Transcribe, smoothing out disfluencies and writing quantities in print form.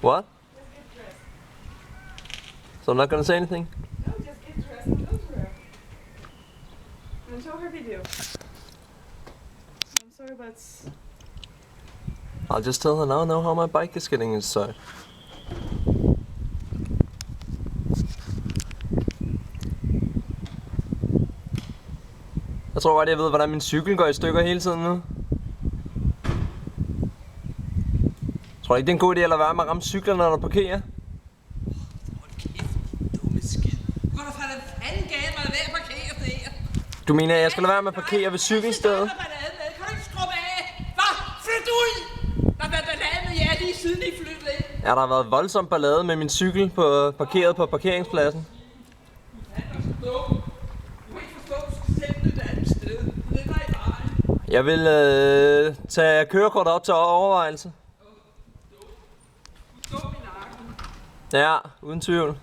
What? So I'm not gonna say anything? No, just get dressed and go to her. And show her video. I'm sorry, but I'll just tell her now how my bike is getting inside. Jeg tror godt, jeg ved, hvordan min cykel går i stykker hele tiden nu. Tror du ikke, det er en god idé at lade være med at ramme cyklerne, når du parkerer? Hold kæft, dumme skid. Hvor der fanden gav mig at parkere det her? Du mener, at jeg skal lade være med at parkere ved cykelstedet? Kan du ikke skrubbe af? Hvad? Flyt ud! Der har været ballade med jer lige siden I flyttede ind. Ja, der har været voldsomt ballade med min cykel parkeret på parkeringspladsen. Jeg vil tage kørekortet op til overvejelse. Ja, uden tvivl.